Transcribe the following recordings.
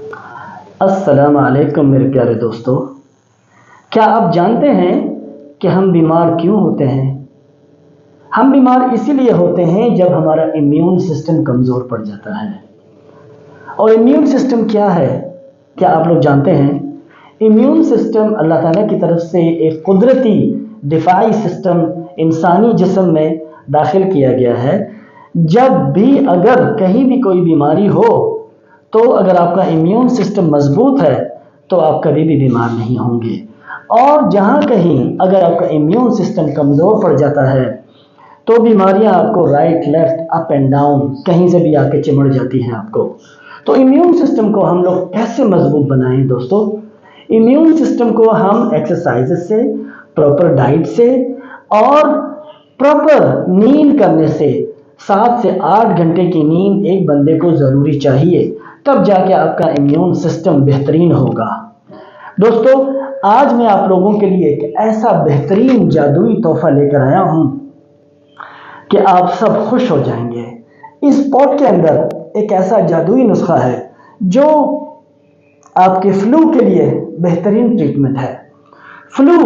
السلام علیکم میرے پیارے دوستو، کیا آپ جانتے ہیں کہ ہم بیمار کیوں ہوتے ہیں؟ ہم بیمار اسی لیے ہوتے ہیں جب ہمارا امیون سسٹم کمزور پڑ جاتا ہے۔ اور امیون سسٹم کیا ہے؟ کیا آپ لوگ جانتے ہیں؟ امیون سسٹم اللہ تعالیٰ کی طرف سے ایک قدرتی دفاعی سسٹم انسانی جسم میں داخل کیا گیا ہے۔ جب بھی اگر کہیں بھی کوئی بیماری ہو تو اگر آپ کا امیون سسٹم مضبوط ہے تو آپ کبھی بھی بیمار نہیں ہوں گے، اور جہاں کہیں اگر آپ کا امیون سسٹم کمزور پڑ جاتا ہے تو بیماریاں آپ کو right left up and down کہیں سے بھی آ کے چمڑ جاتی ہیں آپ کو۔ تو امیون سسٹم کو ہم لوگ کیسے مضبوط بنائیں دوستو؟ امیون سسٹم کو ہم ایکسرسائز سے، پراپر ڈائٹ سے اور پراپر نیند کرنے سے، 7 سے 8 گھنٹے کی نیند ایک بندے کو ضروری چاہیے، تب جا کے آپ کا امیون سسٹم بہترین ہوگا۔ دوستو، آج میں آپ لوگوں کے لیے ایک ایسا بہترین جادوئی تحفہ لے کر آیا ہوں کہ آپ سب خوش ہو جائیں گے۔ اس پوٹ کے اندر ایک ایسا جادوئی نسخہ ہے جو آپ کے فلو کے لیے بہترین ٹریٹمنٹ ہے۔ فلو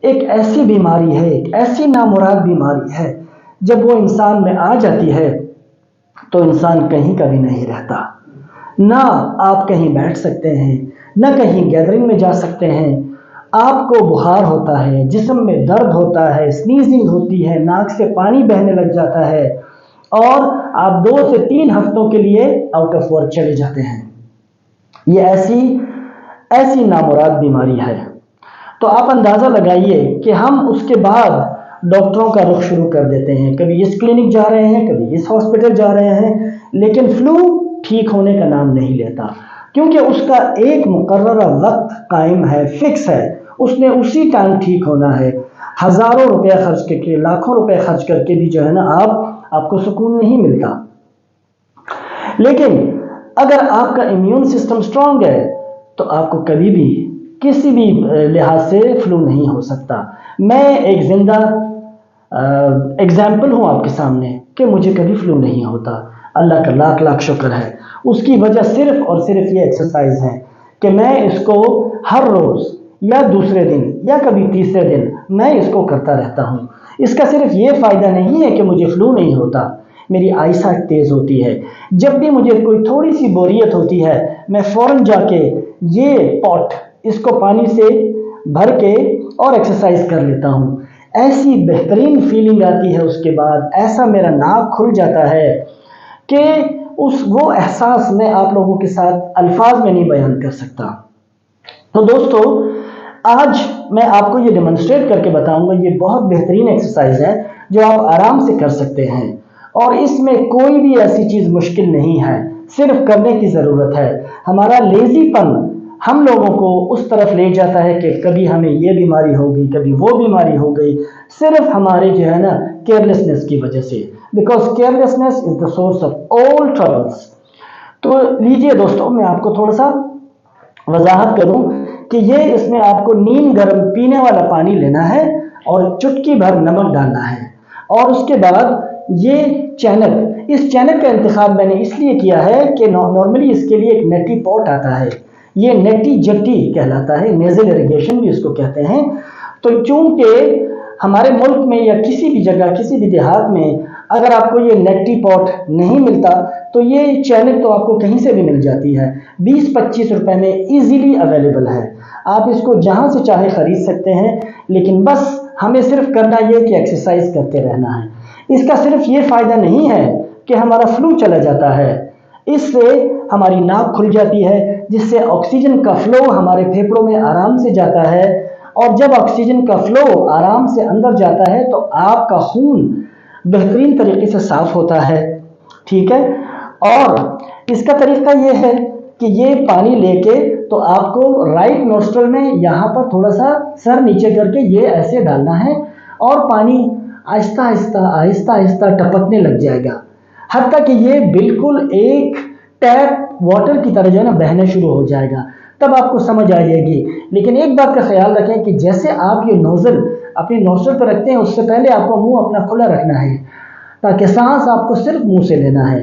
ایک ایسی بیماری ہے، ایک ایسی نامراد بیماری ہے، جب وہ انسان میں آ جاتی ہے تو انسان کہیں کا بھی نہیں رہتا۔ نہ آپ کہیں بیٹھ سکتے ہیں، نہ کہیں گیدرنگ میں جا سکتے ہیں۔ آپ کو بخار ہوتا ہے، جسم میں درد ہوتا ہے، سنیزنگ ہوتی ہے، ناک سے پانی بہنے لگ جاتا ہے، اور آپ 2 سے 3 ہفتوں کے لیے آؤٹ آف ورک چلے جاتے ہیں۔ یہ ایسی نامراد بیماری ہے۔ تو آپ اندازہ لگائیے کہ ہم اس کے بعد ڈاکٹروں کا رخ شروع کر دیتے ہیں، کبھی اس کلینک جا رہے ہیں، کبھی اس ہاسپٹل جا رہے ہیں، لیکن فلو ٹھیک ہونے کا نام نہیں لیتا، کیونکہ اس کا ایک مقررہ وقت قائم ہے، فکس ہے، اس نے اسی ٹائم ٹھیک ہونا ہے۔ ہزاروں روپے خرچ کر کے، لاکھوں روپے خرچ کر کے بھی جو ہے نا آپ کو سکون نہیں ملتا۔ لیکن اگر آپ کا امیون سسٹم سٹرونگ ہے تو آپ کو کبھی بھی کسی بھی لحاظ سے فلو نہیں ہو سکتا۔ میں ایک زندہ ایگزامپل ہوں آپ کے سامنے کہ مجھے کبھی فلو نہیں ہوتا، اللہ کا لاکھ لاکھ شکر ہے۔ اس کی وجہ صرف اور صرف یہ ایکسرسائز ہے کہ میں اس کو ہر روز یا دوسرے دن یا کبھی تیسرے دن میں اس کو کرتا رہتا ہوں۔ اس کا صرف یہ فائدہ نہیں ہے کہ مجھے فلو نہیں ہوتا، میری آئی سائٹ تیز ہوتی ہے۔ جب بھی مجھے کوئی تھوڑی سی بوریت ہوتی ہے، میں فوراً جا کے یہ پوٹ اس کو پانی سے بھر کے اور ایکسرسائز کر لیتا ہوں۔ ایسی بہترین فیلنگ آتی ہے اس کے بعد، ایسا میرا ناک کھل جاتا ہے کہ وہ احساس میں آپ لوگوں کے ساتھ الفاظ میں نہیں بیان کر سکتا۔ تو دوستو، آج میں آپ کو یہ ڈیمونسٹریٹ کر کے بتاؤں گا، یہ بہت بہترین ایکسرسائز ہے جو آپ آرام سے کر سکتے ہیں، اور اس میں کوئی بھی ایسی چیز مشکل نہیں ہے، صرف کرنے کی ضرورت ہے۔ ہمارا لیزی پن ہم لوگوں کو اس طرف لے جاتا ہے کہ کبھی ہمیں یہ بیماری ہو گئی، کبھی وہ بیماری ہو گئی، صرف ہمارے جو ہے نا کیئرلیسنس کی وجہ سے، because carelessness is the source of all troubles. تو لیجئے دوستو، میں آپ کو تھوڑا سا وضاحت کروں کہ یہ اس میں آپ کو نیم گرم پینے والا پانی لینا ہے اور چٹکی بھر نمک ڈالنا ہے، اور اس کے بعد یہ چینک، اس چینک کا انتخاب میں نے اس لیے کیا ہے کہ نارملی اس کے لیے ایک نیٹی پوٹ آتا ہے، یہ نیٹی جٹی کہلاتا ہے، نیزل اریگیشن بھی اس کو کہتے ہیں۔ تو چونکہ ہمارے ملک میں یا کسی بھی جگہ، کسی بھی دیہات میں اگر آپ کو یہ نیٹی پوٹ نہیں ملتا تو یہ چینک تو آپ کو کہیں سے بھی مل جاتی ہے، 20-25 روپے میں ایزیلی اویلیبل ہے، آپ اس کو جہاں سے چاہے خرید سکتے ہیں۔ لیکن بس ہمیں صرف کرنا یہ کہ ایکسرسائز کرتے رہنا ہے۔ اس کا صرف یہ فائدہ نہیں ہے کہ ہمارا فلو چلا جاتا ہے، اس سے ہماری ناک کھل جاتی ہے، جس سے آکسیجن کا فلو ہمارے پھیپھڑوں میں آرام سے جاتا ہے، اور جب آکسیجن کا فلو آرام سے اندر جاتا ہے تو آپ کا خون بہترین طریقے سے صاف ہوتا ہے، ٹھیک ہے۔ اور اس کا طریقہ یہ ہے کہ یہ پانی لے کے تو آپ کو رائٹ نوسٹرل میں یہاں پر تھوڑا سا سر نیچے کر کے یہ ایسے ڈالنا ہے، اور پانی آہستہ آہستہ آہستہ آہستہ ٹپکنے لگ جائے گا، حتیٰ کہ یہ بالکل ایک ٹیپ واٹر کی طرح جو ہے نا بہنے شروع ہو جائے گا، تب آپ کو سمجھ آ جائے گی۔ لیکن ایک بات کا خیال رکھیں کہ جیسے آپ یہ نوزل اپنی نوسٹرل پر رکھتے ہیں، اس سے پہلے آپ کو منہ اپنا کھلا رکھنا ہے، تاکہ سانس آپ کو صرف منہ سے لینا ہے۔